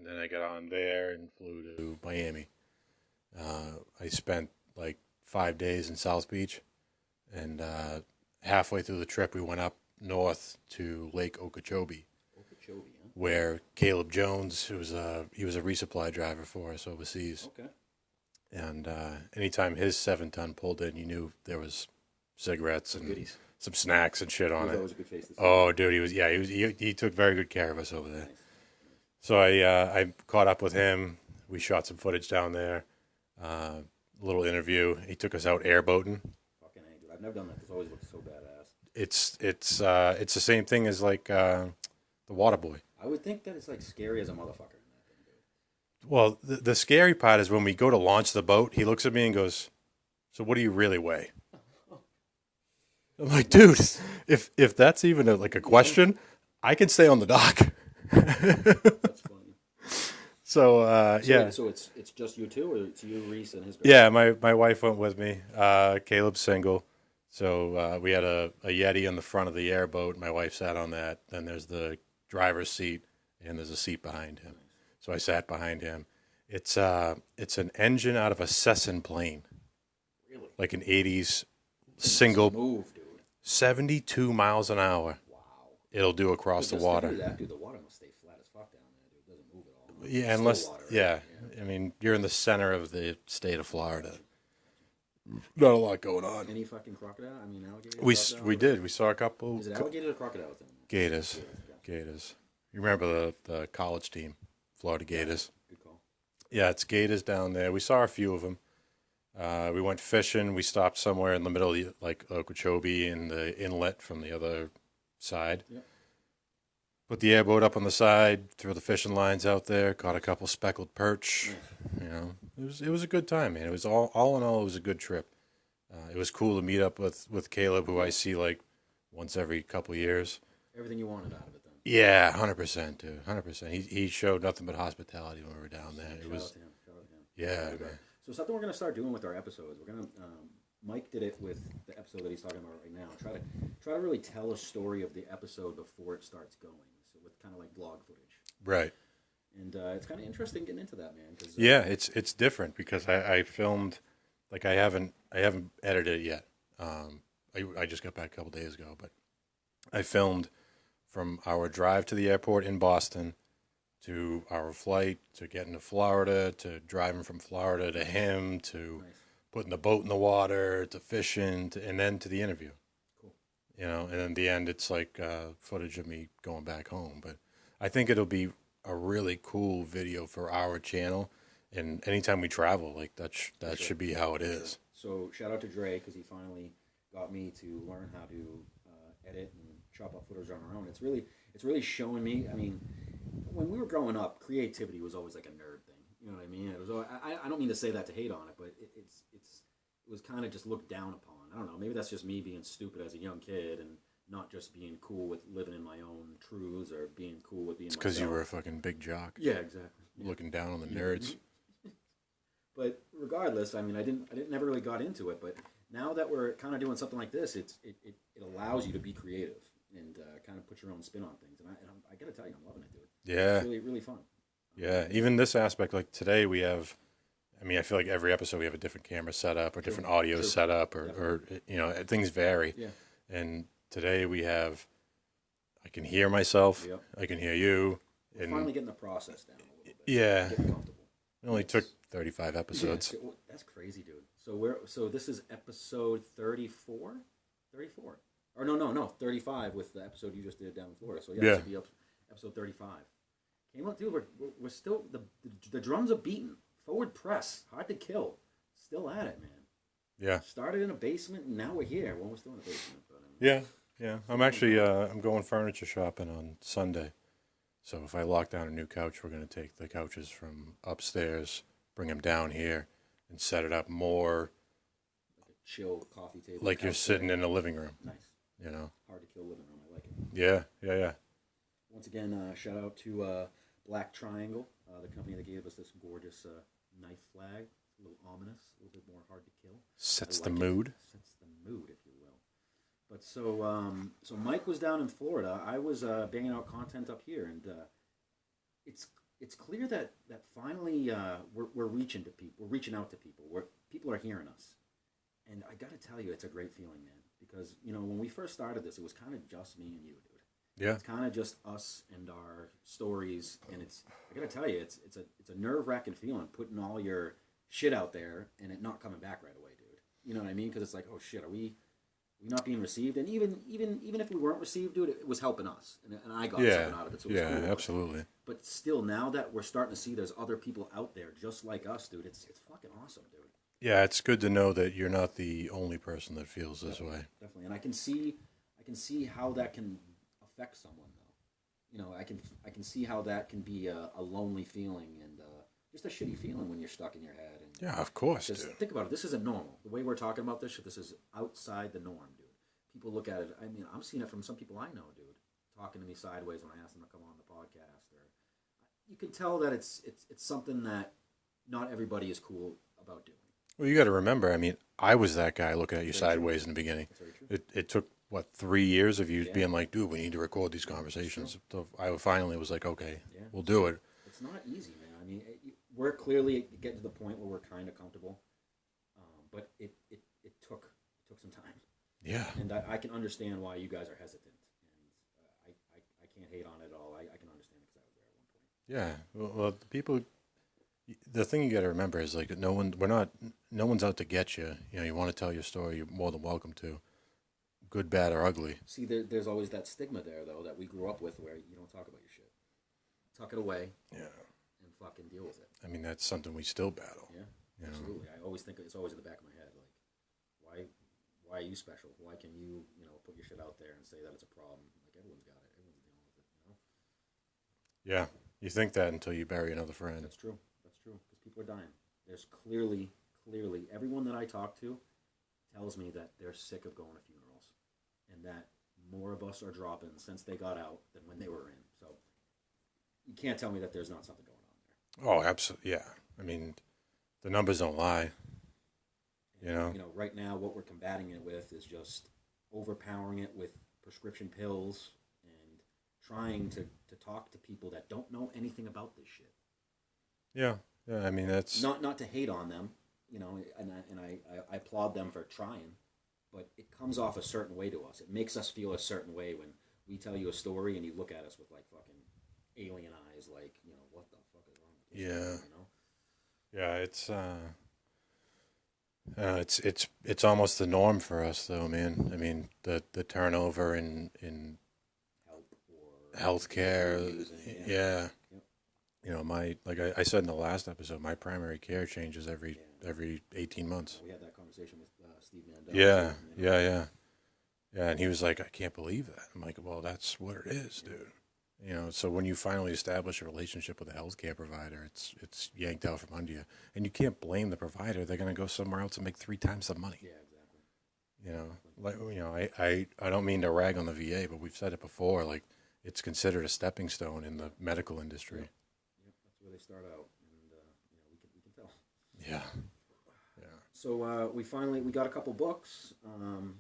then I got on there and flew to Miami. I spent like 5 days in South Beach, and halfway through the trip, we went up north to Lake Okeechobee, Okeechobee, huh? where Caleb Jones, he was a resupply driver for us overseas. Okay. And anytime his 7-ton pulled in, you knew there was cigarettes and goodies. some snacks and shit on He was it. always a good face to see. Oh, dude, he took very good care of us over there. Nice. So I caught up with him. We shot some footage down there. A little interview. He took us out airboating. Fucking A, dude. I've never done that. It's always looked so badass. It's the same thing as like the Water Boy. I would think that it's like scary as a motherfucker in that thing, dude. Well, the scary part is when we go to launch the boat, he looks at me and goes, "So what do you really weigh?" I'm like, dude, if that's even like a question, I can stay on the dock. That's funny. So yeah. So it's just you two, or it's you, Reese, and his girl? Yeah, my wife went with me. Caleb's single. So we had a Yeti on the front of the airboat. My wife sat on that. Then there's the driver's seat, and there's a seat behind him. So I sat behind him. It's an engine out of a Cessna plane. Really? Like an 80s single, Move, dude. 72 miles an hour. Wow. It'll do across the water. To do that, dude, the water must stay flat as fuck down there, dude. It doesn't move at all. Yeah, Still unless water, right? yeah. I mean, you're in the center of the state of Florida. Not a lot going on. Any fucking crocodile? I mean, alligator? We did. We saw a couple. Is it alligators or crocodiles down there? Gators. Gators. You remember the college team, Florida Gators? Good call. Yeah, it's Gators down there. We saw a few of them. We went fishing. We stopped somewhere in the middle, of like Okeechobee, in the inlet from the other side. Yep. Put the airboat up on the side, threw the fishing lines out there, caught a couple speckled perch. Nice. You know, it was a good time, man. It was all in all, it was a good trip. It was cool to meet up with Caleb, who I see like once every couple years. Everything you wanted out of it, then. Yeah, 100%, dude, 100%. He showed nothing but hospitality when we were down there. Shout out to him. Yeah, man. So something we're gonna start doing with our episodes. We're gonna Mike did it with the episode that he's talking about right now. Try to really tell a story of the episode before it starts going. So with kind of like vlog footage. Right. And it's kind of interesting getting into that, man. Cause, Yeah, it's different because I filmed, like I haven't edited it yet. I just got back a couple days ago, but I filmed from our drive to the airport in Boston to our flight to getting to Florida to driving from Florida to him to Nice. putting the boat in the water to fishing and then to the interview. Cool. You know, and in the end, it's like footage of me going back home. But I think it'll be a really cool video for our channel. And anytime we travel, like that should be how it is. So shout out to Dre because he finally got me to learn how to edit and chop up footage on our own. It's really showing me. I mean, when we were growing up, creativity was always like a nerd thing. You know what I mean? It was. I don't mean to say that to hate on it, but it was kind of just looked down upon. I don't know. Maybe that's just me being stupid as a young kid and not just being cool with living in my own truths or being cool with being. It's because you were a fucking big jock. Yeah, exactly. Looking down on the nerds. But regardless, I mean, I never really got into it. But now that we're kind of doing something like this, it allows you to be creative and kind of put your own spin on things. And I got to tell you, I'm loving it, dude. Yeah. It's really, really fun. Yeah. Even this aspect, like today we have, I mean, I feel like every episode we have a different camera setup or different audio setup or, you know, things vary. Yeah. And today we have, I can hear myself. Yep. I can hear you. We're And finally getting the process down a little bit. yeah, Getting comfortable. it only took 35 episodes. Yeah, that's crazy, dude. So this is episode 34? 34. Or no, 35 with the episode you just did down in Florida. So yeah, this would be episode 35. Came out, dude. We're still the drums are beating. Forward press, hard to kill. Still at it, man. Yeah. Started in a basement, and now we're here. Well, we're still in a basement, but I mean, Yeah. I'm actually I'm going furniture shopping on Sunday. So if I lock down a new couch, we're going to take the couches from upstairs, bring them down here, and set it up more like a chill coffee table. like you're sitting in a living room. Nice. You know. Hard to kill living room. I like it. Yeah. Once again, shout out to Black Triangle, the company that gave us this gorgeous knife flag. A little ominous, a little bit more hard to kill. Sets like the it. mood. Sets the mood, if you will. But so Mike was down in Florida. I was banging out content up here, and it's it's clear that finally we're reaching to people. We're reaching out to people. People are hearing us, and I got to tell you, it's a great feeling, man. Because when we first started this, it was kind of just me and you, dude. Yeah. It's kind of just us and our stories, and I got to tell you, it's a nerve wracking feeling putting all your shit out there and it not coming back right away, dude. You know what I mean? Because it's like, oh shit, are we not being received? And even if we weren't received, dude, it was helping us, and I got something out of it. So it was cool. Absolutely. But still, now that we're starting to see there's other people out there just like us, dude, it's fucking awesome, dude. Yeah, it's good to know that you're not the only person that feels this way. Definitely, and I can see how that can affect someone, though. I can see how that can be a lonely feeling and just a shitty feeling when you're stuck in your head. And Yeah, of course, dude. think about it. This isn't normal. The way we're talking about this shit, this is outside the norm, dude. People look at it. I mean, I'm seeing it from some people I know, dude, talking to me sideways when I ask them to come on the podcast. Or you can tell that it's something that not everybody is cool about doing. Well, you got to remember, I mean, I was that guy looking at you Very sideways true. in the beginning. That's very true. It took, 3 years of you Yeah. being like, dude, we need to record these conversations. So I finally was like, okay, Yeah. we'll do it. It's not easy, man. I mean, we're clearly getting to the point where we're kind of comfortable, but it took some time. Yeah. And I can understand why you guys are hesitant, and I can't hate on it at all. I can understand because I was there at one point. Yeah. Well, the thing you got to remember is like no one's out to get you. You want to tell your story, you're more than welcome to. Good, bad, or ugly. See, there's always that stigma there, though, that we grew up with where you don't talk about your shit. Tuck it away. Yeah. And fucking deal with it. I mean, that's something we still battle. Yeah, You know? absolutely. I always think it's always in the back of my head, like, why are you special? Why can you, put your shit out there and say that it's a problem? Like, everyone's got it. Everyone's dealing with it, Yeah. You think that until you bury another friend. That's true. That's true. Because people are dying. There's clearly, everyone that I talk to tells me that they're sick of going to funerals, and that more of us are dropping since they got out than when they were in. So you can't tell me that there's not something going on there. Oh, absolutely. Yeah. I mean, the numbers don't lie. Right now, what we're combating it with is just overpowering it with prescription pills and trying to talk to people that don't know anything about this shit. Yeah. Yeah. I mean, that's Not to hate on them, and I applaud them for trying, but it comes off a certain way to us. It makes us feel a certain way when we tell you a story and you look at us with like fucking alien eyes, like, what the fuck is wrong with this? Yeah. Yeah, it's almost the norm for us, though, man. I mean, the turnover in Help or healthcare, using, yeah. Yep. Like I said in the last episode, my primary care changes every 18 months. We had that conversation with Steve Mandel. Yeah, too, yeah. And he was like, I can't believe that. I'm like, well, that's what it is, dude. So when you finally establish a relationship with a healthcare provider, it's yanked out from under you, and you can't blame the provider. They're going to go somewhere else and make 3 times the money. Yeah, exactly. I don't mean to rag on the VA, but we've said it before. Like, it's considered a stepping stone in the medical industry. Yep, that's where they start out, and we can tell. Yeah. So we got a couple books.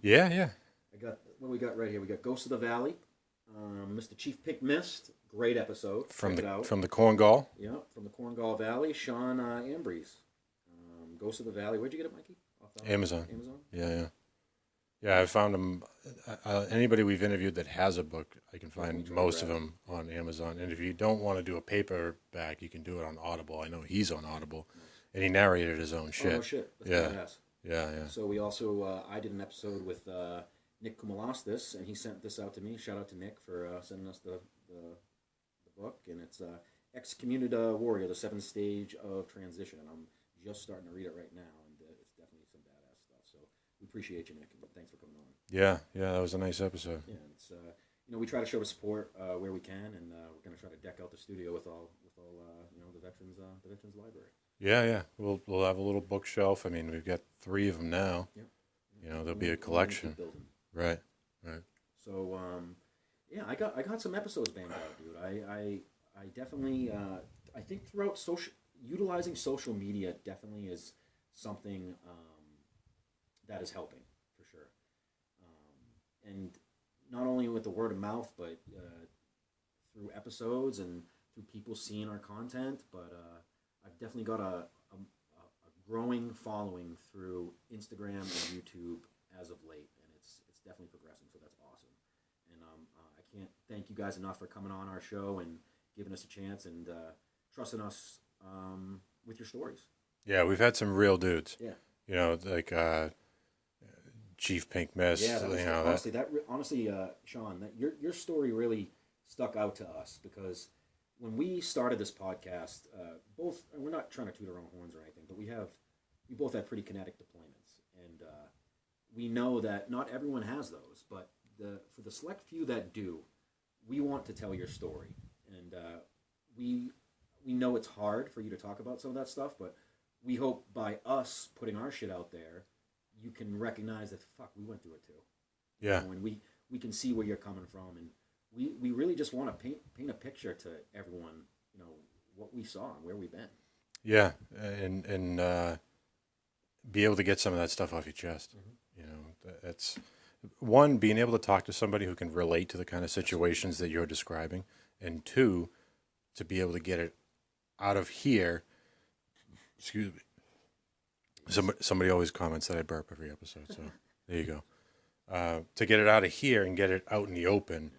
Yeah. What we got right here. We got Ghost of the Valley, Mr. Chief Pick Mist. Great episode. From Check it out. the Corn Gall. Yeah, from the Corngall Valley. Sean Ambrose. Ghost of the Valley. Where'd you get it, Mikey? Amazon. Amazon. Yeah. I found them. Anybody we've interviewed that has a book, I can find Definitely most grab of them on Amazon. And if you don't want to do a paperback, you can do it on Audible. I know he's on Audible, and he narrated his own shit. Oh, no shit. That's Yeah. badass. Yeah. So we also, I did an episode with Nick Kumalostis, and he sent this out to me. Shout out to Nick for sending us the book, and it's Excommunicada Warrior, the 7th Stage of Transition. And I'm just starting to read it right now, and it's definitely some badass stuff. So we appreciate you, Nick, and thanks for coming on. Yeah. That was a nice episode. Yeah, it's we try to show the support where we can, and we're going to try to deck out the studio with all the veterans library. Yeah. We'll have a little bookshelf. I mean, we've got 3 of them now. Yep. There'll be a collection. Right. So, I got some episodes banged out, dude. I definitely, I think throughout utilizing social media definitely is something that is helping for sure. And not only with the word of mouth, but through episodes and through people seeing our content, but I've definitely got a growing following through Instagram and YouTube as of late, and it's definitely progressing. So that's awesome, and I can't thank you guys enough for coming on our show and giving us a chance and trusting us with your stories. Yeah, we've had some real dudes. Yeah. You know, like Chief Pink Mist. Yeah, that was, you know, honestly, Sean, that your story really stuck out to us because when we started this podcast, both, and we're not trying to toot our own horns or anything, but we both had pretty kinetic deployments, and we know that not everyone has those, but for the select few that do, we want to tell your story, and we know it's hard for you to talk about some of that stuff, but we hope by us putting our shit out there, you can recognize that fuck, we went through it too. yeah, You know, and we can see where you're coming from, and we really just want to paint a picture to everyone, you know, what we saw and where we've been. yeah, and be able to get some of that stuff off your chest. You know, that's one, being able to talk to somebody who can relate to the kind of situations that you're describing, and two, to be able to get it out of here. Excuse me. Somebody always comments that I burp every episode, so there you go. To get it out of here and get it out in the open,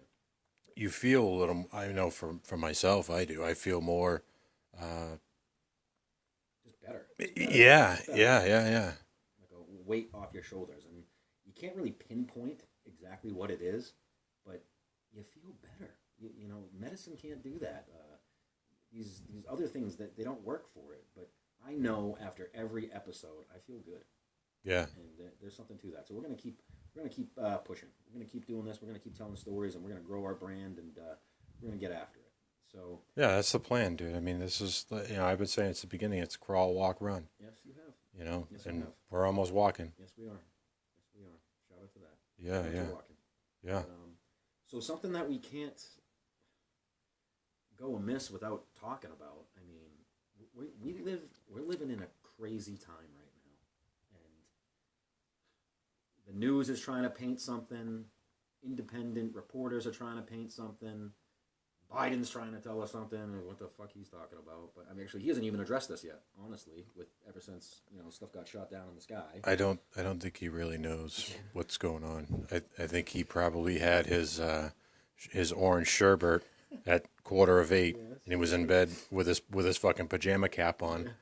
you feel a little. I know for myself, I do. I feel more. Just better. Yeah, Better. yeah. Like a weight off your shoulders, and you can't really pinpoint exactly what it is, but you feel better. You know, medicine can't do that. These other things that they don't work for it, but I know after every episode, I feel good. Yeah. And there's something to that. So we're gonna keep pushing. We're gonna keep doing this. We're gonna keep telling stories, and we're gonna grow our brand, and we're gonna get after it. So Yeah, that's the plan, dude. I mean, this is, you know, I've been saying it's the beginning. It's crawl, walk, run. yes, you have. You know, Yes, you and have. we're almost walking. Yes, we are. Yes, we are. Shout out to that. Yeah, Shout out to yeah, walking. yeah. But, so something that we can't go amiss without talking about. I mean, we're living in a crazy time right now, and the news is trying to paint something. Independent reporters are trying to paint something. Biden's trying to tell us something, and what the fuck he's talking about. But I mean, actually, he hasn't even addressed this yet. Honestly, with ever since stuff got shot down in the sky. I don't think he really knows what's going on. I think he probably had his orange sherbet at 7:45, Yes. and he was in bed with his fucking pajama cap on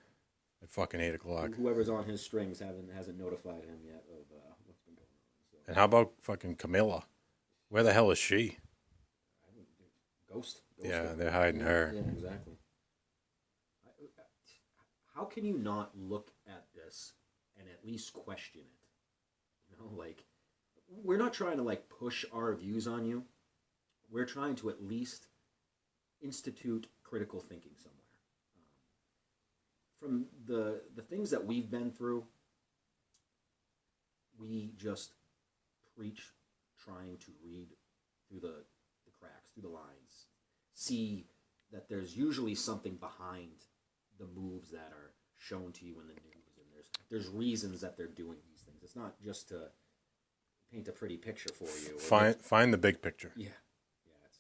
at fucking 8 o'clock. Whoever's on his strings hasn't notified him yet of what's been going on. So. And how about fucking Camilla? Where the hell is she? Ghost. Yeah, they're hiding her. Yeah, exactly. How can you not look at this and at least question it? You know, like, we're not trying to like push our views on you. We're trying to at least institute critical thinking somewhere. From the things that we've been through, we just preach trying to read through the cracks, through the lines, see that there's usually something behind the moves that are shown to you in the news, and there's reasons that they're doing these things. It's not just to paint a pretty picture for you. Find the big picture. Yeah,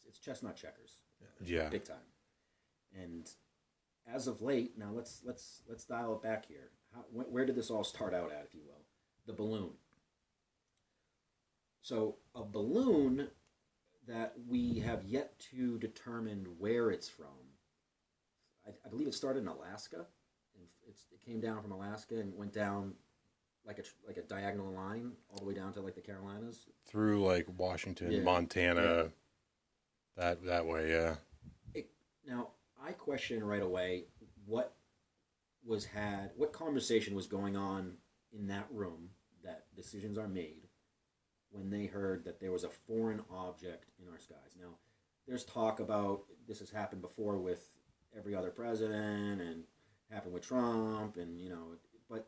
it's chestnut checkers. Yeah. Big time. And as of late, now let's dial it back here. Where did this all start out at, if you will? The balloon. So a balloon that we have yet to determine where it's from. I believe it started in Alaska, and it came down from Alaska and went down like a diagonal line all the way down to like the Carolinas. Through like Washington, Yeah. Montana, that way, yeah. Now I question right away what conversation was going on in that room that decisions are made when they heard that there was a foreign object in our skies. Now, there's talk about this has happened before with every other president and happened with Trump, and but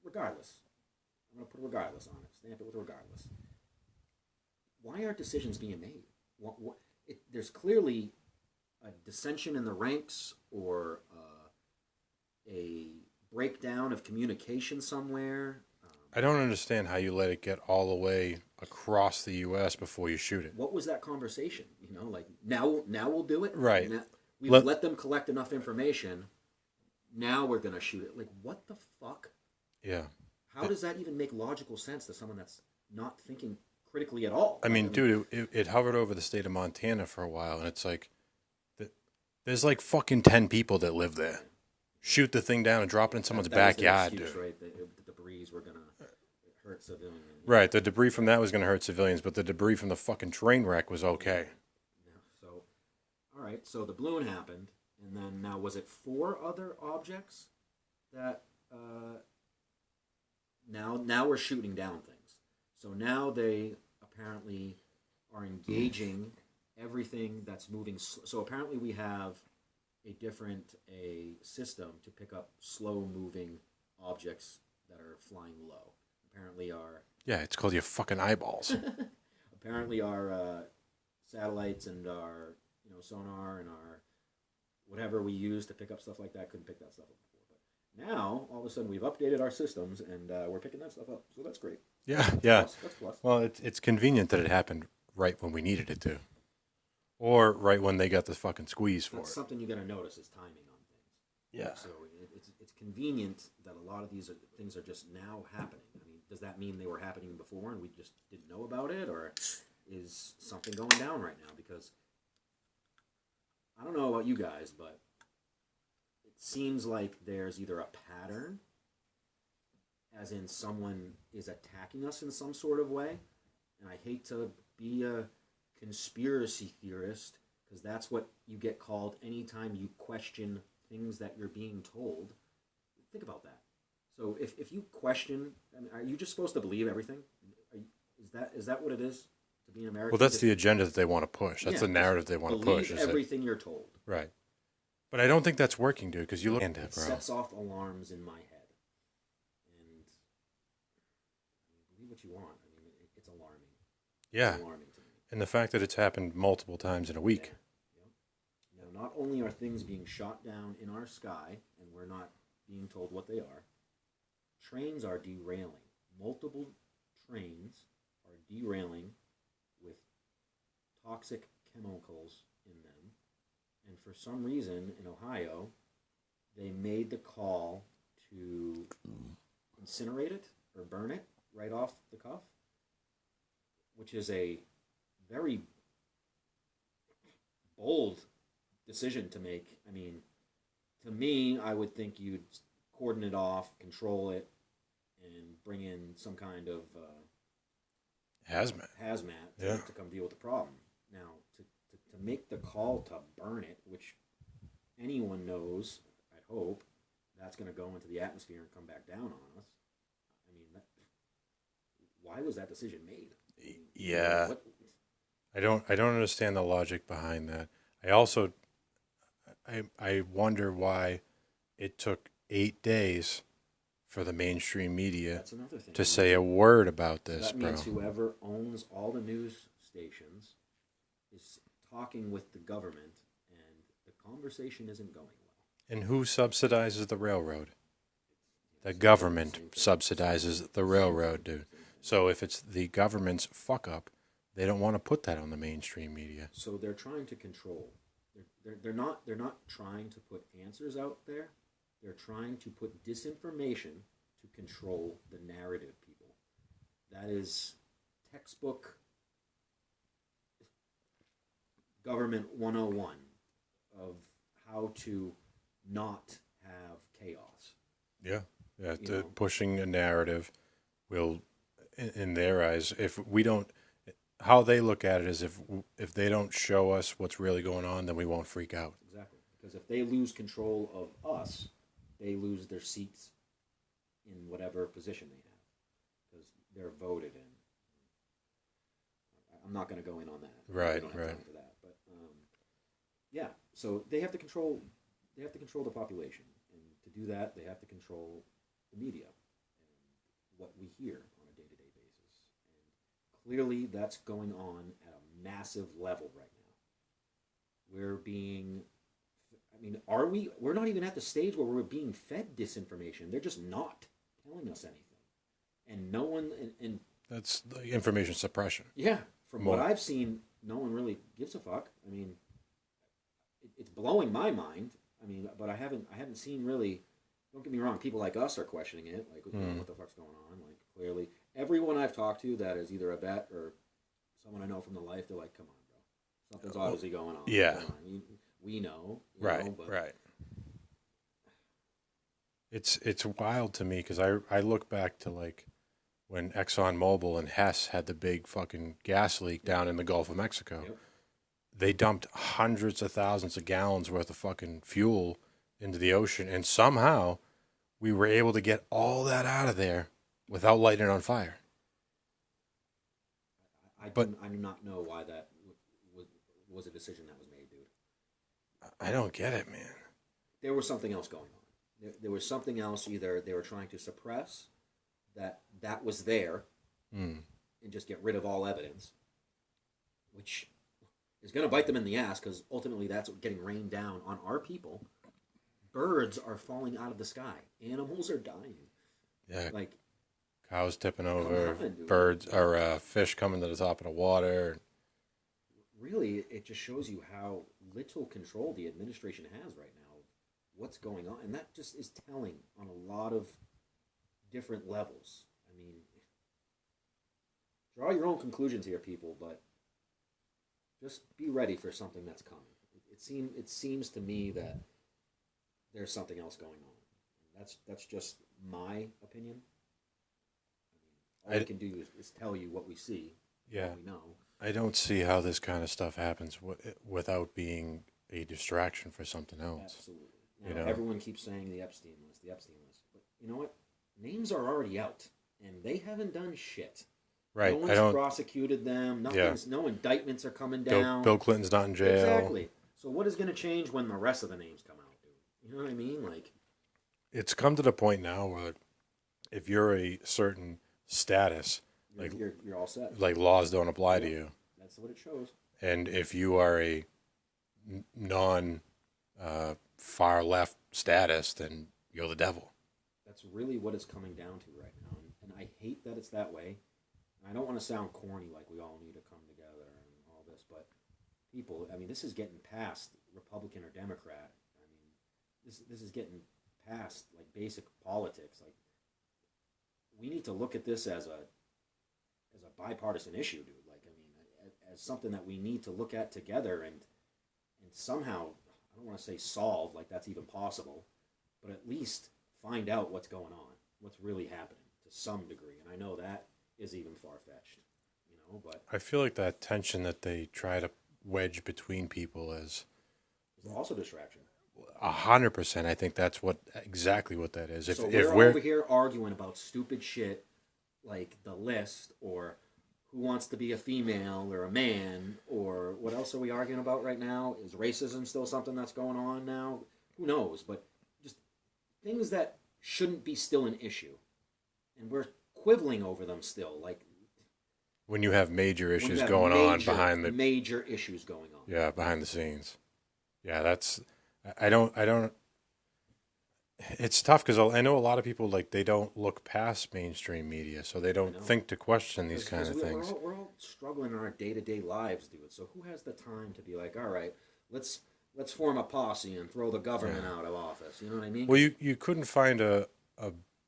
regardless, I'm going to put regardless on it, stamp it with regardless. Why aren't decisions being made? There's clearly a dissension in the ranks or a breakdown of communication somewhere. I don't understand how you let it get all the way across the U.S. before you shoot it. What was that conversation? Like now we'll do it. Right. We've Let, let them collect enough information. Now we're gonna shoot it. Like, what the fuck? yeah. How does that even make logical sense to someone that's not thinking critically at all? I mean, dude, it hovered over the state of Montana for a while, and it's like, there's like fucking 10 people that live there. Shoot the thing down and drop it in someone's that was their backyard, excuse, dude. right? The debris were gonna hurt civilians. Right, the debris from that was going to hurt civilians, but the debris from the fucking train wreck was okay. Yeah. So, all right. So the balloon happened, and then now was it 4 other objects that now we're shooting down things. So now they apparently are engaging everything that's moving. So apparently we have a system to pick up slow moving objects that are flying low. Apparently our Yeah, it's called your fucking eyeballs. apparently our satellites and our sonar and our whatever we use to pick up stuff like that couldn't pick that stuff up before. But now all of a sudden we've updated our systems and we're picking that stuff up. So that's great. Yeah, yeah. That's plus. Well, it's convenient that it happened right when we needed it to. Or right when they got the fucking squeeze for That's it. something you got to notice is timing on things. Yeah. So it's convenient that a lot of these things are just now happening. I mean, does that mean they were happening before and we just didn't know about it, or is something going down right now? Because I don't know about you guys, but it seems like there's either a pattern, as in someone is attacking us in some sort of way, and I hate to be a conspiracy theorist, because that's what you get called anytime you question things that you're being told. Think about that. So if you question, I mean, are you just supposed to believe everything? Is that what it is to be an American? Well, that's the agenda that they want to push. That's the narrative they want to push. Believe everything you're told. Right. But I don't think that's working, dude, because you look It sets off alarms in my head. And believe what you want. I mean, it's alarming. Yeah. It's alarming to me. And the fact that it's happened multiple times in a week. Yeah. Now, not only are things being shot down in our sky, and we're not being told what they are, trains are derailing. Multiple trains are derailing with toxic chemicals in them. And for some reason in Ohio, they made the call to incinerate it or burn it right off the cuff, which is a very bold decision to make. I mean, to me, I would think you'd cordon it off, control it, and bring in some kind of Hazmat. to come deal with the problem. Now, to make the call to burn it, which anyone knows, I'd hope, that's going to go into the atmosphere and come back down on us. I mean, why was that decision made? Yeah. I don't understand the logic behind that. I wonder why it took 8 days for the mainstream media That's another thing. to say a word about this, that bro. means whoever owns all the news stations is talking with the government, and the conversation isn't going well. And who subsidizes the railroad? The government subsidizes the railroad, dude. So if it's the government's fuck up, they don't want to put that on the mainstream media. So they're trying to control. They're not trying to put answers out there. They're trying to put disinformation to control the narrative, people. That is textbook government 101 of how to not have chaos. Yeah. Pushing a narrative will, in their eyes, if we don't, how they look at it is if they don't show us what's really going on, then we won't freak out. Exactly. Because if they lose control of us, they lose their seats in whatever position they have. Because they're voted in. I'm not going to go in on that. Right, we don't have right. time for that. But yeah, so they have to control. They have to control the population, and to do that, they have to control the media and what we hear on a day-to-day basis. And clearly, that's going on at a massive level right now. We're being. I mean, are we? We're not even at the stage where we're being fed disinformation. They're just not telling us anything. and no one and That's the information suppression. yeah, from More. what I've seen, no one really gives a fuck. I mean, it's blowing my mind. I mean, but I haven't seen really. Don't get me wrong. People like us are questioning it. Like, what the fuck's going on? Like, clearly, everyone I've talked to that is either a vet or someone I know from the life, they're like, "Come on, bro, something's obviously going on." Yeah. Come on. We know, Right, but right. It's wild to me because I look back to like when ExxonMobil and Hess had the big fucking gas leak down in the Gulf of Mexico. Yep. They dumped hundreds of thousands of gallons worth of fucking fuel into the ocean, and somehow we were able to get all that out of there without lighting it on fire. I do not know why that was a decision that was made, dude. I don't get it, man. There was something else going on. There was something else. Either they were trying to suppress that was there Mm. and just get rid of all evidence, which is going to bite them in the ass because ultimately that's what getting rained down on our people. Birds are falling out of the sky. Animals are dying. Yeah, Like, cows tipping over, on, dude. birds or fish coming to the top of the water. really, it just shows you how little control the administration has right now of what's going on. And that just is telling on a lot of different levels. I mean, draw your own conclusions here, people, but just be ready for something that's coming. It seems to me that there's something else going on. That's just my opinion. I mean, all we can do is tell you what we see, Yeah. what we know. I don't see how this kind of stuff happens without being a distraction for something else. Absolutely. Now, You know? everyone keeps saying the Epstein list, but you know what? Names are already out, and they haven't done shit. Right. No one's prosecuted them. No indictments are coming down. Bill Clinton's not in jail. Exactly. So what is going to change when the rest of the names come out, dude? You know what I mean? Like, It's come to the point now where if you're a certain status, you're all set. like laws don't apply to you. That's what it shows. And if you are a non far left status, then you're the devil. That's really what it's coming down to right now, and I hate that it's that way. I don't want to sound corny, like we all need to come together and all this, but people, I mean, this is getting past Republican or Democrat. I mean, this is getting past like basic politics. Like, we need to look at this as a bipartisan issue, dude. Like, I mean, as something that we need to look at together and somehow, I don't want to say solve, like that's even possible, but at least find out what's going on, what's really happening to some degree. And I know that is even far-fetched, but I feel like that tension that they try to wedge between people is it's also distraction. 100%. I think that's exactly what that is. So if we're over here arguing about stupid shit like the list or who wants to be a female or a man, or what else are we arguing about right now? Is racism still something that's going on now? Who knows? But just things that shouldn't be still an issue. And we're quibbling over them still. Like, when you have major when you issues have going on behind the major issues going on. yeah, behind the scenes. Yeah, that's I don't it's tough because I know a lot of people, like, they don't look past mainstream media, so they don't think to question these kind of things. We're all struggling in our day-to-day lives, dude. So who has the time to be like, all right, let's form a posse and throw the government out of office? You know what I mean? Well, you couldn't find a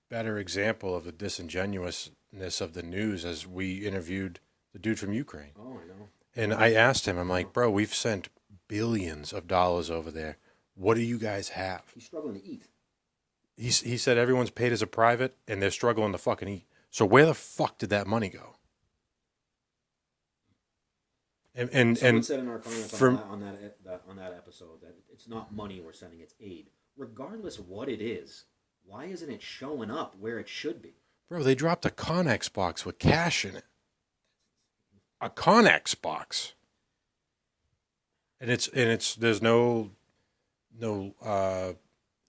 better example of the disingenuousness of the news as we interviewed the dude from Ukraine. Oh, I know. And I asked him, I'm like, bro, we've sent billions of dollars over there. What do you guys have? He's struggling to eat. He said everyone's paid as a private, and they're struggling to fucking eat. So where the fuck did that money go? And Someone said in our comments on that episode that it's not money we're sending, it's aid. Regardless of what it is, why isn't it showing up where it should be? bro, they dropped a Connex box with cash in it. A Connex box. And it's there's no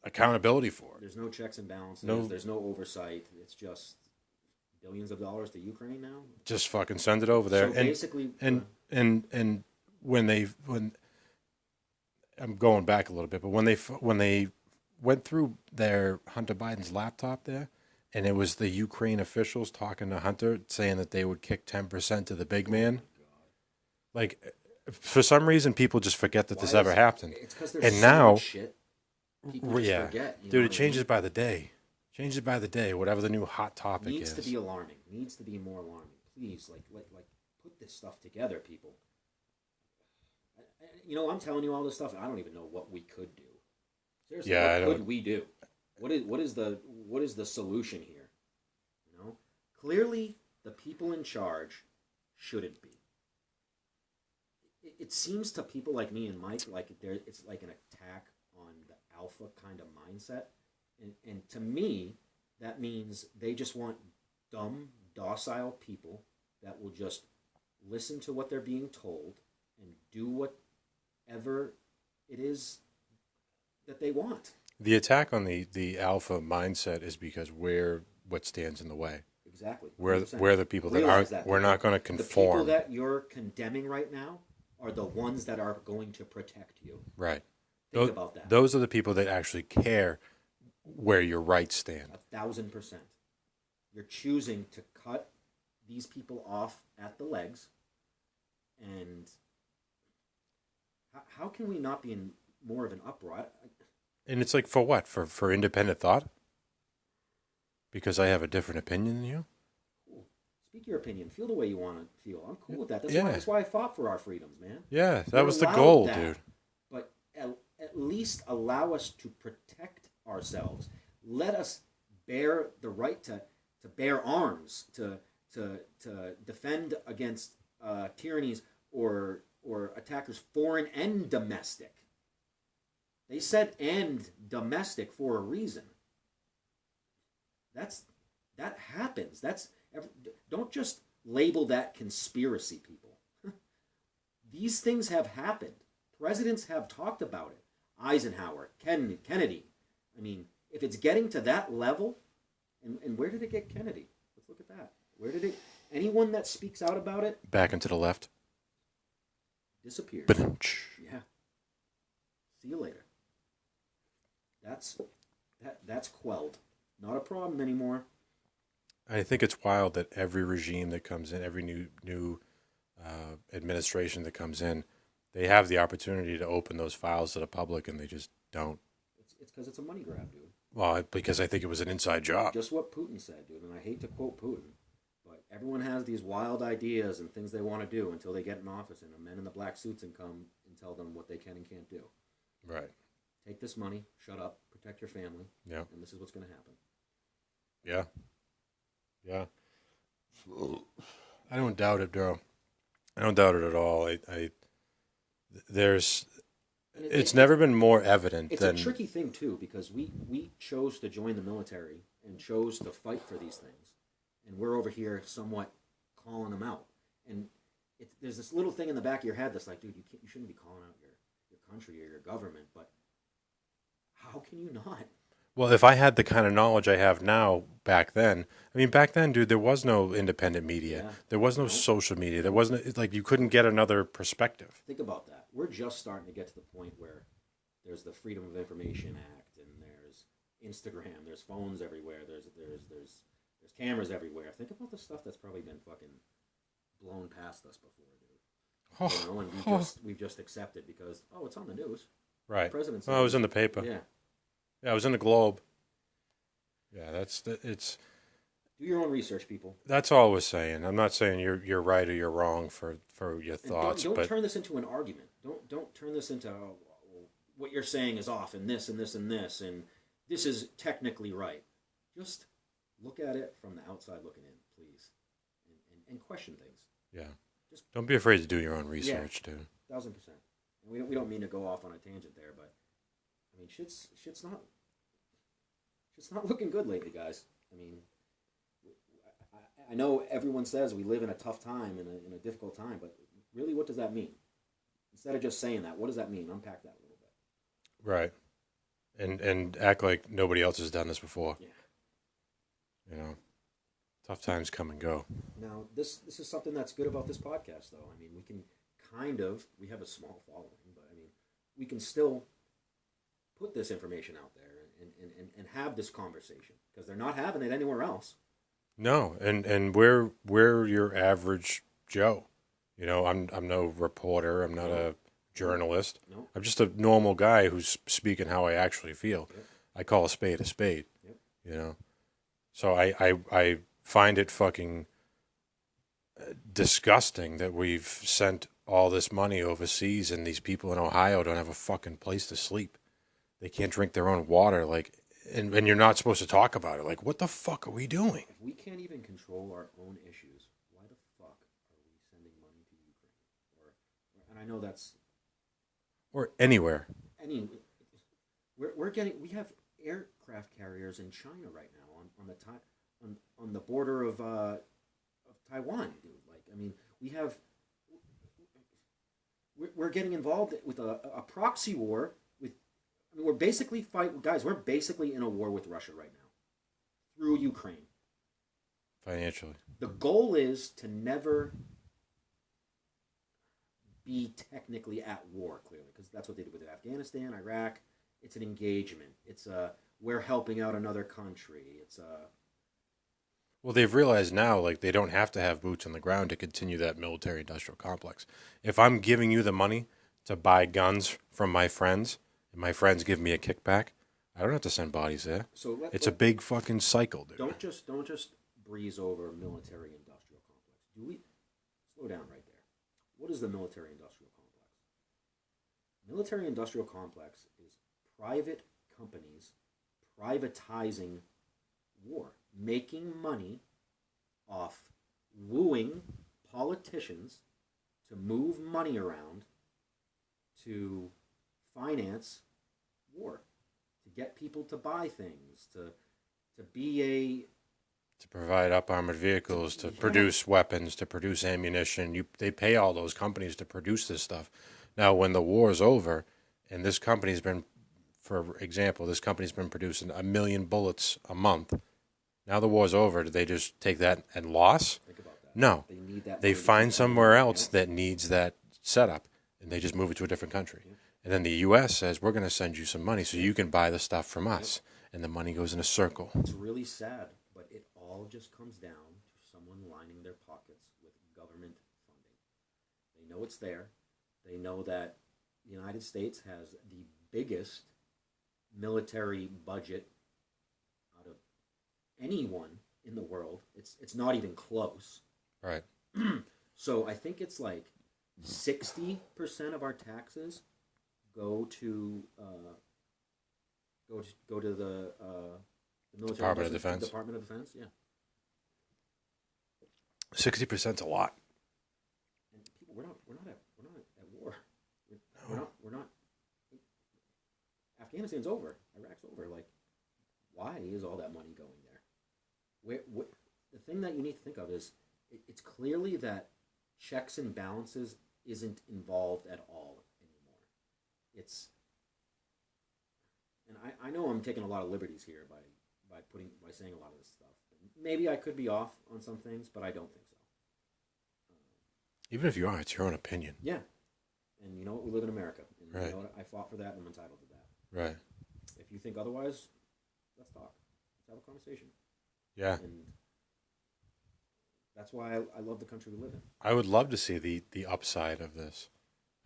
accountability for it. There's no checks and balances. No. There's no oversight. It's just billions of dollars to Ukraine now. Just fucking send it over there. So basically, and when I'm going back a little bit, but when they went through their Hunter Biden's laptop there, and it was the Ukraine officials talking to Hunter saying that they would kick 10% to the big man. Like, for some reason, people just forget that this ever happened. It's because there's And so now, much shit. People just forget. You know dude, what it I changes mean? by the day. Changes by the day. Whatever the new hot topic Needs is. to be alarming. Needs to be more alarming. Please, like, put this stuff together, people. You know, I'm telling you all this stuff, and I don't even know what we could do. Seriously, Yeah, what could we do? What is the solution here? You know, clearly the people in charge shouldn't be. It seems to people like me and Mike like it's like an attack on the alpha kind of mindset, and to me that means they just want dumb, docile people that will just listen to what they're being told and do whatever it is that they want. The attack on the alpha mindset is because we're what stands in the way. Exactly. We're the people that Realize aren't. that, We're people. not going to The conform. people that you're condemning right now are the ones that are going to protect you. Right. Think about that. Those are the people that actually care where your rights stand. 1,000%. You're choosing to cut these people off at the legs, and how can we not be in more of an uproar? And it's like, for what? For independent thought? Because I have a different opinion than you? Cool. Speak your opinion. Feel the way you want to feel. I'm cool with that. Yeah. That's why I fought for our freedoms, man. Yeah, that We're was the allowed goal, that. dude. But at least allow us to protect ourselves. Let us bear the right to bear arms, to defend against tyrannies or attackers, foreign and domestic. They said "and domestic" for a reason. That happens. Don't just label that conspiracy, people. These things have happened. Presidents have talked about it. Eisenhower, Kennedy. I mean, if it's getting to that level, and where did it get Kennedy? Let's look at that. Where did it? Anyone that speaks out about it Back and to the left. disappears. Ba-dum-tsh. Yeah. See you later. That's quelled. Not a problem anymore. I think it's wild that every regime that comes in, every new administration that comes in, they have the opportunity to open those files to the public, and they just don't. It's because it's a money grab, dude. Well, because I think it was an inside job. Just what Putin said, dude. And I hate to quote Putin, but everyone has these wild ideas and things they want to do until they get in office, and the men in the black suits and come and tell them what they can and can't do. Right. Take this money, shut up, protect your family, Yeah. and this is what's going to happen. Yeah. Yeah. I don't doubt it, bro. I don't doubt it at all. It's never been more evident It's than. a tricky thing too, because we chose to join the military and chose to fight for these things, and we're over here somewhat calling them out. And there's this little thing in the back of your head that's like, dude, you shouldn't be calling out your country or your government, but how can you not? Well, if I had the kind of knowledge I have now back then, I mean, back then, dude, there was no independent media. Yeah. There was no social media. There wasn't, it's like, you couldn't get another perspective. Think about that. We're just starting to get to the point where there's the Freedom of Information Act, and there's Instagram, there's phones everywhere, there's cameras everywhere. Think about the stuff that's probably been fucking blown past us before, dude. You know, and we've just accepted because it's on the news. Right. The president's Well, it was in the paper. Yeah. Yeah, it was in the Globe. Yeah, it's. Do your own research, people. That's all I was saying. I'm not saying you're right or you're wrong for your thoughts, Don't but turn this into an argument. Don't turn this into what you're saying is off, and this and this and this, and this is technically right. Just look at it from the outside looking in, please, and question things. yeah, just don't be afraid to do your own research, dude. 1,000%. And we don't mean to go off on a tangent there, but I mean, shit's not looking good lately, guys. I mean, I know everyone says we live in a tough time, in a difficult time, but really, what does that mean? Instead of just saying that, what does that mean? Unpack that a little bit. Right. And act like nobody else has done this before. Yeah. You know, tough times come and go. Now, this is something that's good about this podcast, though. I mean, we can we have a small following, but I mean, we can still put this information out there and have this conversation because they're not having it anywhere else. No, and we're your average Joe. You know, I'm no reporter. I'm not a journalist. No. I'm just a normal guy who's speaking how I actually feel. Yep. I call a spade a spade. Yep. You know, so I find it fucking disgusting that we've sent all this money overseas and these people in Ohio don't have a fucking place to sleep. They can't drink their own water. Like, and you're not supposed to talk about it. Like, what the fuck are we doing? If we can't even control our own issues, why the fuck are we sending money to Ukraine? And I know that's Or anywhere. we have aircraft carriers in China right now on the border of Taiwan, dude. Like, I mean, we're getting involved with a proxy war with. I mean, we're basically We're basically in a war with Russia right now through Ukraine. Financially. The goal is to never be technically at war, clearly, because that's what they did with Afghanistan, Iraq. It's an engagement. We're helping out another country. Well, they've realized now, like, they don't have to have boots on the ground to continue that military-industrial complex. If I'm giving you the money to buy guns from my friends, and my friends give me a kickback, I don't have to send bodies there. So it's a big fucking cycle, dude. Don't just breeze over military-industrial complex. Do we slow down right there? What is the military-industrial complex? Military-industrial complex is private companies privatizing war, making money off wooing politicians to move money around to finance war, to get people to buy things, to provide up armored vehicles, to produce weapons, to produce ammunition. They pay all those companies to produce this stuff. Now, when the war is over, and this company's been, for example, this company's been producing 1 million bullets a month. Now the war's over. Do they just take that and loss? Think about that. No. They need that. They find somewhere else that needs that setup, and they just move it to a different country. Yeah. And then the U.S. says, we're going to send you some money so you can buy the stuff from us. Yep. And the money goes in a circle. It's really sad, but it all just comes down to someone lining their pockets with government funding. They know it's there. They know that the United States has the biggest military budget out of anyone in the world. It's not even close. Right. So I think it's like 60% of our taxes go to the military Department of Defense. Department of Defense, yeah. 60%'s a lot. And people, we're not at war. We're not. Afghanistan's over. Iraq's over. Like, why is all that money going there? The thing that you need to think of is it's clearly that checks and balances isn't involved at all anymore. And I know I'm taking a lot of liberties here by saying a lot of this stuff. Maybe I could be off on some things, but I don't think so. Even if you are, it's your own opinion. Yeah. And you know what? We live in America. And right. You know what? I fought for that, and I'm entitled to that. Right. If you think otherwise, let's talk. Let's have a conversation. Yeah. And that's why I love the country we live in. I would love to see the upside of this.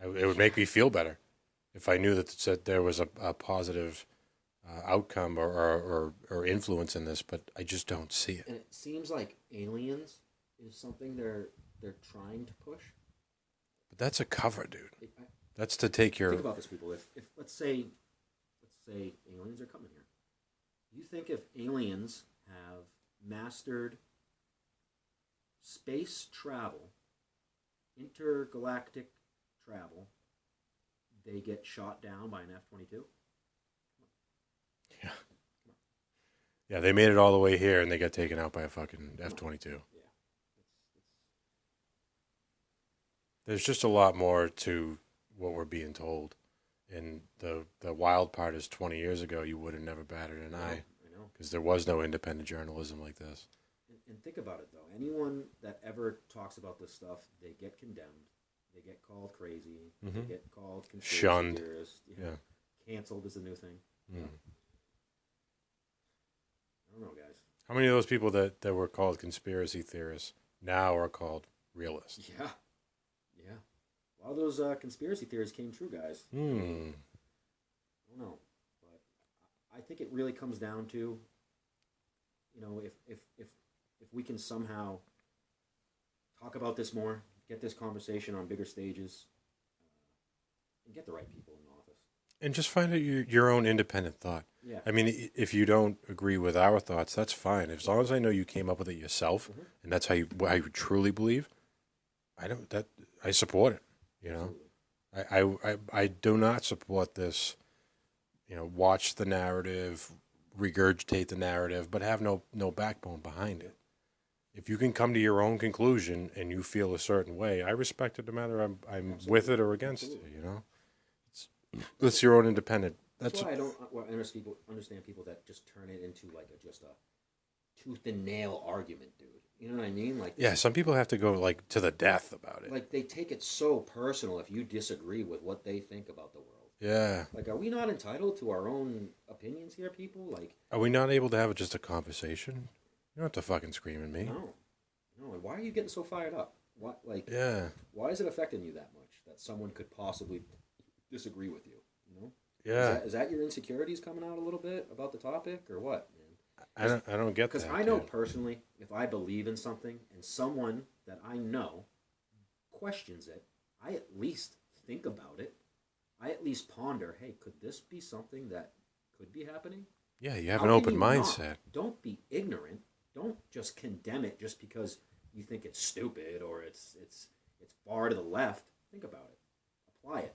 It would make me feel better if I knew that there was a positive outcome or influence in this, but I just don't see it. And it seems like aliens is something they're trying to push. But that's a cover, dude. That's to take your... Think about this, people. If let's say aliens are coming here. Do you think if aliens have mastered space travel, intergalactic travel, they get shot down by an F-22? Yeah. Yeah, they made it all the way here and they got taken out by a fucking F-22. Yeah. There's just a lot more to what we're being told. And the wild part is 20 years ago, you would have never batted an eye. I know. Because there was no independent journalism like this. And think about it, though. Anyone that ever talks about this stuff, they get condemned. They get called crazy. They get called conspiracy shunned. Theorists. Yeah. Canceled is a new thing. Mm. How many of those people that were called conspiracy theorists now are called realists? Yeah, yeah. A lot of those conspiracy theories came true, guys. Hmm. I don't know, but I think it really comes down to, if we can somehow talk about this more, get this conversation on bigger stages, and get the right people in office. And just find out your own independent thought. Yeah. I mean, if you don't agree with our thoughts, that's fine. As long as I know you came up with it yourself, Mm-hmm. and that's how you truly believe, I support it. You know, I do not support this. You know, watch the narrative, regurgitate the narrative, but have no backbone behind it. If you can come to your own conclusion and you feel a certain way, I respect it no matter I'm with it or against Absolutely. it. You know, it's your own independent. That's why I don't understand people that just turn it into like just a tooth and nail argument, dude. You know what I mean? Like, Yeah, some people have to go like to the death about it. like they take it so personal if you disagree with what they think about the world. Yeah. Like, are we not entitled to our own opinions here, people? Like, Are we not able to have just a conversation? You don't have to fucking scream at me. no. And why are you getting so fired up? What, like, Yeah. why is it affecting you that much that someone could possibly disagree with you? You know? Yeah. Is that your insecurities coming out a little bit about the topic or what, man? I don't get that. Because I know dude. personally, if I believe in something and someone that I know questions it, I at least think about it. I at least ponder, hey, could this be something that could be happening? Yeah, you have How an can open you mindset. not? Don't be ignorant. Don't just condemn it just because you think it's stupid or it's far to the left. Think about it. Apply it.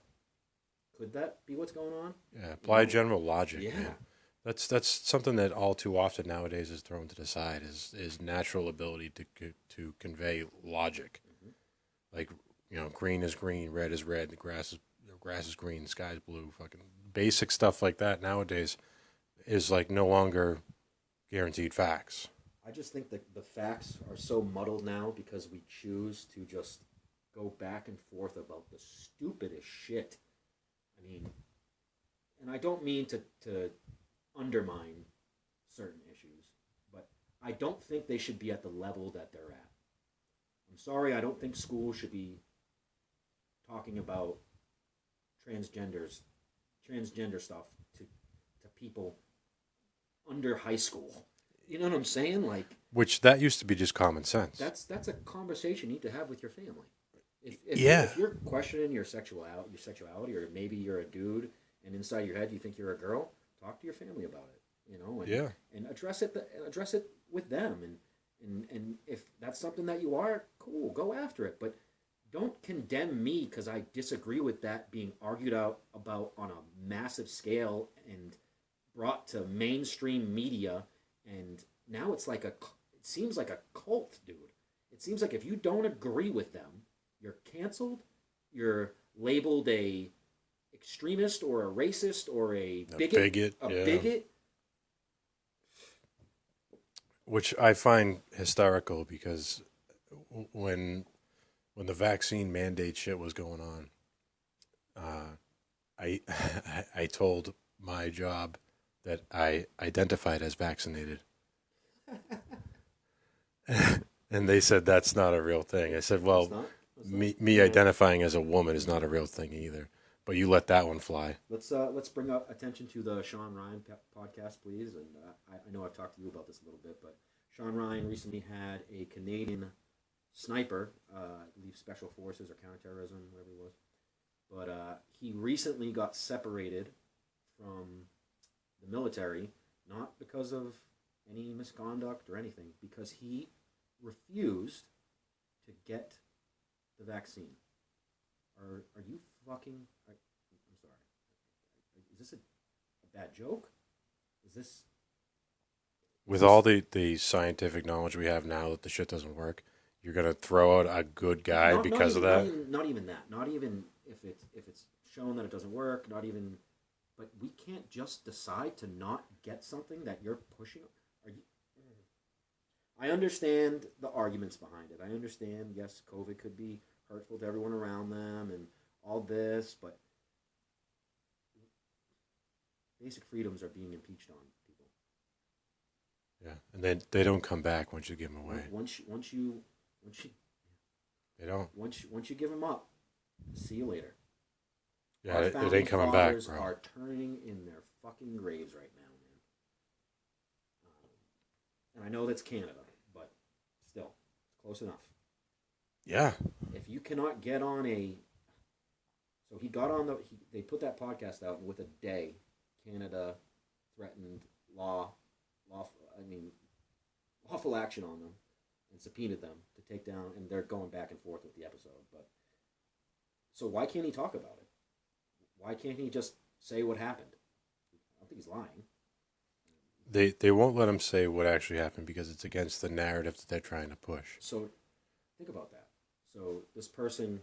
Could that be what's going on? Yeah, apply general logic. Yeah. Man. That's something that all too often nowadays is thrown to the side is natural ability to convey logic. Mm-hmm. Like, green is green, red is red, the grass is green, the sky is blue. Fucking basic stuff like that nowadays is like no longer guaranteed facts. I just think that the facts are so muddled now because we choose to just go back and forth about the stupidest shit. I mean, and I don't mean to undermine certain issues, but I don't think they should be at the level that they're at. I'm sorry, I don't think schools should be talking about transgender stuff to people under high school. You know what I'm saying? Like, Which that used to be just common sense. that's a conversation you need to have with your family. Yeah. If you're questioning your sexuality, or maybe you're a dude and inside your head you think you're a girl, talk to your family about it. And address it with them, and if that's something that you are, cool, go after it. But don't condemn me because I disagree with that being argued out about on a massive scale and brought to mainstream media, and now it seems like a cult, dude. It seems like if you don't agree with them, you're canceled, you're labeled a extremist or a racist or a bigot. Bigot. Which I find hysterical because when the vaccine mandate shit was going on, I I told my job that I identified as vaccinated. And they said that's not a real thing. I said, well, me identifying as a woman is not a real thing either. But you let that one fly. Let's bring up attention to the Sean Ryan podcast, please. And I know I've talked to you about this a little bit, but Sean Ryan recently had a Canadian sniper, I believe Special Forces or counterterrorism, whatever he was. But he recently got separated from the military, not because of any misconduct or anything, because he refused to get the vaccine. Are you fucking? I'm sorry. Is this a bad joke? Is this? With all the scientific knowledge we have now that the shit doesn't work, you're gonna throw out a good guy because of that? Not even that. Not even if it's shown that it doesn't work. Not even. But we can't just decide to not get something that you're pushing. Are you? I understand the arguments behind it. I understand, yes, COVID could be hurtful to everyone around them and all this, but basic freedoms are being impeached on people. Yeah, and they don't come back once you give them away. Once They don't. you give them up, see you later. Yeah, Our it founding ain't coming back, fathers bro. are turning in their fucking graves right now, man. And I know that's Canada, but still, it's close enough. Yeah. If you cannot get on a, so he got on they put that podcast out, and with a day, Canada threatened lawful action on them, and subpoenaed them to take down, and they're going back and forth with the episode. But so why can't he talk about it? Why can't he just say what happened? I don't think he's lying. They won't let him say what actually happened because it's against the narrative that they're trying to push. So think about that. So this person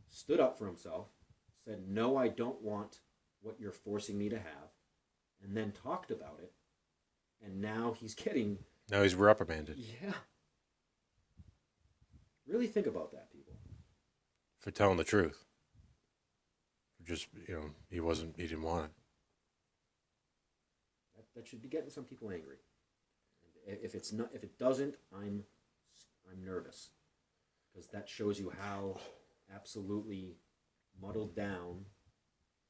stood up for himself, said, "No, I don't want what you're forcing me to have," and then talked about it. And now he's getting... Now he's reprimanded. Yeah. Really think about that, people. For telling the truth. Just, he didn't want it. That should be getting some people angry. If it doesn't, I'm nervous, because that shows you how absolutely muddled down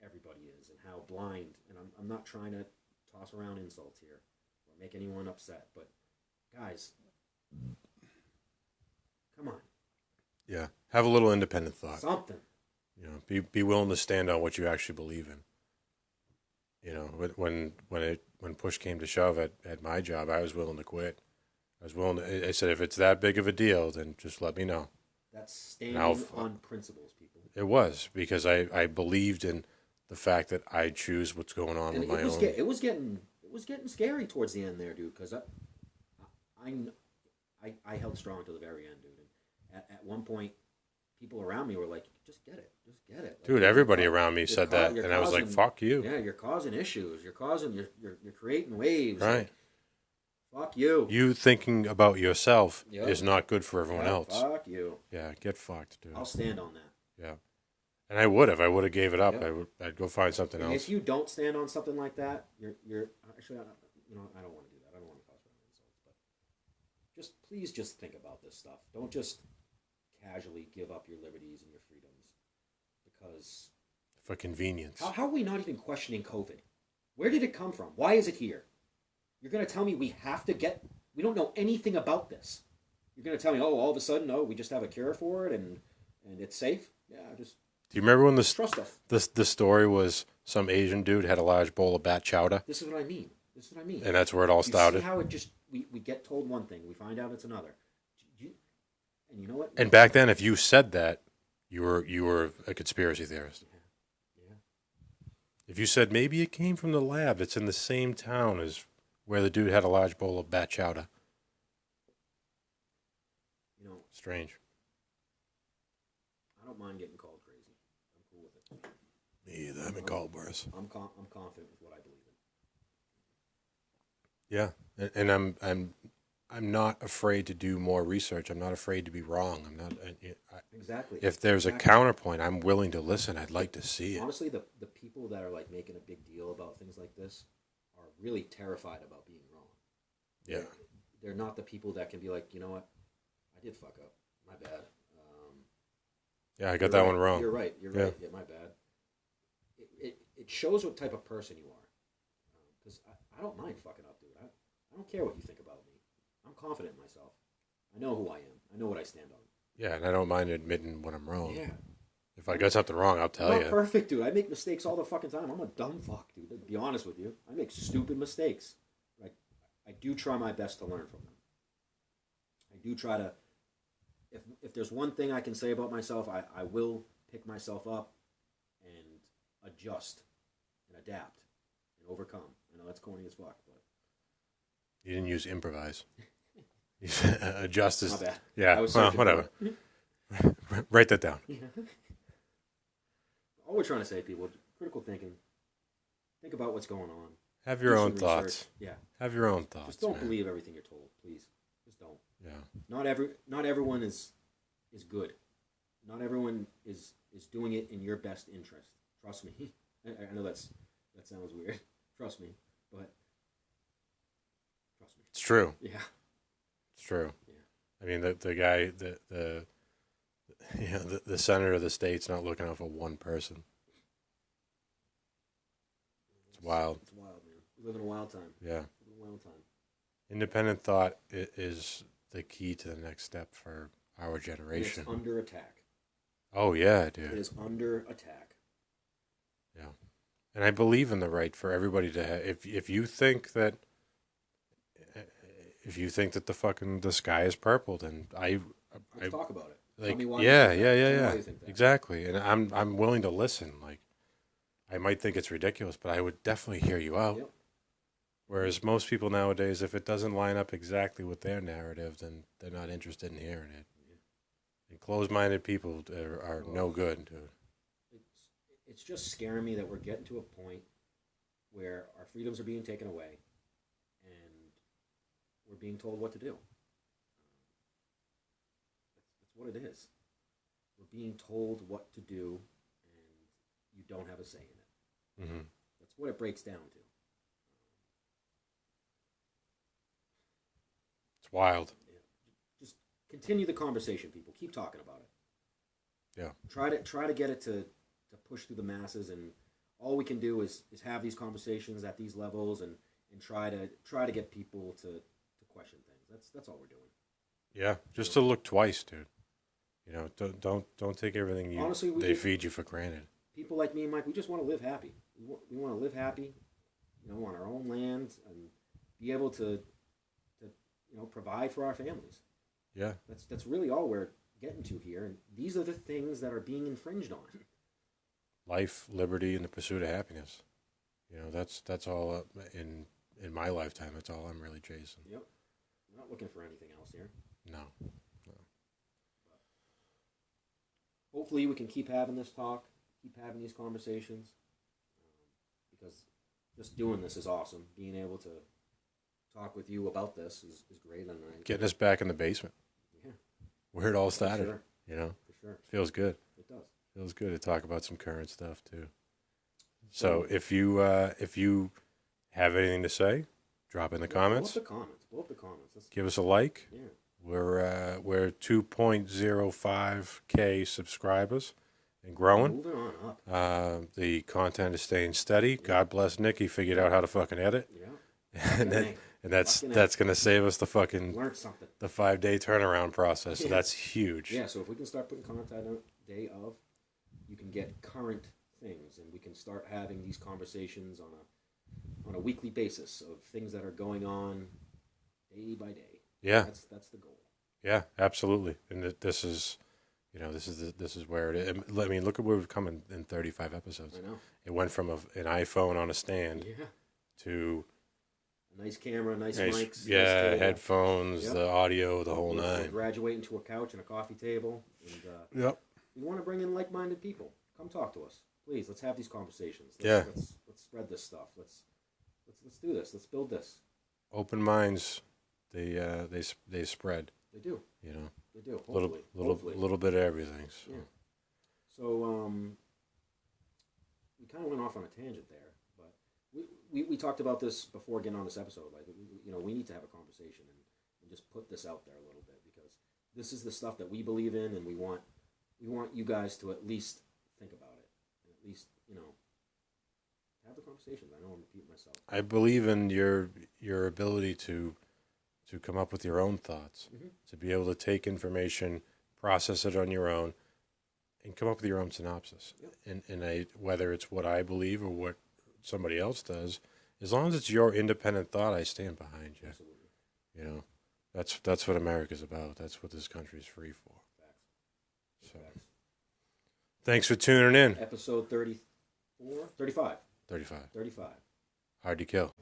everybody is, and how blind. And I'm not trying to toss around insults here or make anyone upset, but guys, come on. Yeah. Have a little independent thought. Something. Be willing to stand on what you actually believe in. When push came to shove at my job, I was willing to quit. I said, if it's that big of a deal, then just let me know. That's standing on principles, people. It was, because I believed in the fact that I choose what's going on with my own. It was getting scary towards the end there, dude, because I held strong to the very end, dude. And at one point, people around me were like, just get it. Like, dude, everybody around me said that, and I was like, fuck you. Yeah, you're causing issues. You're creating waves. Right. Like, fuck you. You thinking about yourself is not good for everyone else. Fuck you. Yeah, get fucked, dude. I'll stand on that. Yeah. And I would have. I would have gave it up. Yep. I'd go find something else. If you don't stand on something like that, you're actually, I don't want to do that. I don't want to cause further insults, but please think about this stuff. Don't just casually give up your liberties and your freedoms because For convenience. how are we not even questioning COVID? Where did it come from? Why is it here? You're going to tell me we don't know anything about this. You're going to tell me, all of a sudden, we just have a cure for it and it's safe? Yeah, just... Do you remember when trust us. The story was some Asian dude had a large bowl of bat chowder? This is what I mean. And that's where it all started. You see how it just, we get told one thing, we find out it's another. And you know what? And back then, if you said that, you were a conspiracy theorist. Yeah. If you said maybe it came from the lab that's in the same town as where the dude had a large bowl of bat chowder. Strange. I don't mind getting called crazy. I'm cool with it. Me either. I've been called worse. I'm confident with what I believe in. Yeah, and I'm not afraid to do more research. I'm not afraid to be wrong. I'm not. Exactly. If there's a counterpoint, I'm willing to listen. I'd like to see it. Honestly, the people that are like making a big deal about things like this are really terrified about being wrong. Yeah. They're not the people that can be like, you know what, I did fuck up. My bad. Yeah, I got that one wrong. You're right. Yeah, my bad. It shows what type of person you are. Because I don't mind fucking up, dude. I don't care what you think about me. I'm confident in myself. I know who I am. I know what I stand on. Yeah, and I don't mind admitting when I'm wrong. Yeah. If I got something wrong, I'll tell you. I'm not perfect, dude. I make mistakes all the fucking time. I'm a dumb fuck, dude. To be honest with you, I make stupid mistakes. Like, I do try my best to learn from them. I do try to. If there's one thing I can say about myself, I will pick myself up and adjust and adapt and overcome. I know that's corny as fuck, but you didn't use improvise. You said adjust is. My bad. Yeah, well, whatever. Write that down. Yeah. All we're trying to say, people, critical thinking. Think about what's going on. Have your own research. thoughts. Yeah. Have your own thoughts. Just don't believe everything you're told, please. Just don't. Yeah. Not everyone is good. Not everyone is doing it in your best interest. Trust me. I know that sounds weird. Trust me, but trust me. It's true. Yeah. It's true. Yeah. I mean, the guy, the you know, the senator of the state's not looking out for one person. It's wild. It's wild, man. We live in a wild time. Yeah. We live in a wild time. Independent thought is the key to the next step for our And generation. it's under attack. Oh yeah, It dude. is under attack. Yeah. And I believe in the right for everybody to have. If you think that the fucking the sky is purple, then Let's talk about it. like Tell me why yeah, you think yeah, that. yeah, Tell me yeah, why you think that. exactly. And I'm willing to listen. Like I might think it's ridiculous, but I would definitely hear you out. Yep. Whereas most people nowadays, if it doesn't line up exactly with their narrative, then they're not interested in hearing it. And closed-minded people are no good, dude. It's just scaring me that we're getting to a point where our freedoms are being taken away and we're being told what to do. That's what it is. We're being told what to do and you don't have a say in it. Mm-hmm. That's what it breaks down to. It's wild. Just continue the conversation, people. Keep talking about it. Yeah. Try to get it to push through the masses, and all we can do is have these conversations at these levels and try to get people to question things. That's all we're doing. Yeah, just to look twice, dude. You know, don't take everything Honestly, they feed you for granted. People like me and Mike, we just want to live happy. We want to live happy, you know, on our own land and be able to you know, provide for our families. Yeah. That's really all we're getting to here, and these are the things that are being infringed on. Life, liberty, and the pursuit of happiness. You know, that's all in my lifetime. That's all I'm really chasing. Yep. I'm not looking for anything else here. No. Hopefully we can keep having this talk, keep having these conversations, because just doing this is awesome. Being able to talk with you about this is great. And Getting us back in the basement. Yeah. Where it all started. Sure. You know? For sure. Feels good. It does. Feels good to talk about some current stuff too. So if you have anything to say, drop in the comments. Blow up the comments. Give us a like. Yeah. We're 2.05K subscribers and growing. Moving on up. The content is staying steady. God bless Nick. He figured out how to fucking edit. Yeah. And that's gonna save us the fucking Learn something. the 5-day turnaround process. So that's huge. Yeah. So if we can start putting content out day of, you can get current things, and we can start having these conversations on a weekly basis of things that are going on day by day. Yeah. That's the goal. Yeah, absolutely. And this is, you know, this is where it is. I mean, look at where we've come in 35 episodes. I know. It went from an iPhone on a stand to a nice camera, nice mics. yeah, nice headphones, Yep. the audio, the whole We're nine. graduating to a couch and a coffee table, and Yep. we want to bring in like-minded people. Come talk to us, please. Let's have these conversations. Let's spread this stuff. Let's do this. Let's build this. Open minds, they spread. They do. You know, They do. Hopefully. little bit of everything. So. Yeah. So we kind of went off on a tangent there, but we talked about this before getting on this episode. Like, you know, we need to have a conversation and just put this out there a little bit, because this is the stuff that we believe in, and we want you guys to at least think about it, and at least, you know, have the conversations. I know I'm repeating myself. I believe in your ability to come up with your own thoughts, to be able to take information, process it on your own, and come up with your own synopsis. Yep. And whether it's what I believe or what somebody else does, as long as it's your independent thought, I stand behind you. Absolutely. You know, that's what America's about. That's what this country's free for. Facts. So, Facts. thanks for tuning in. Episode 34? 35. 35. 35. Hard to kill.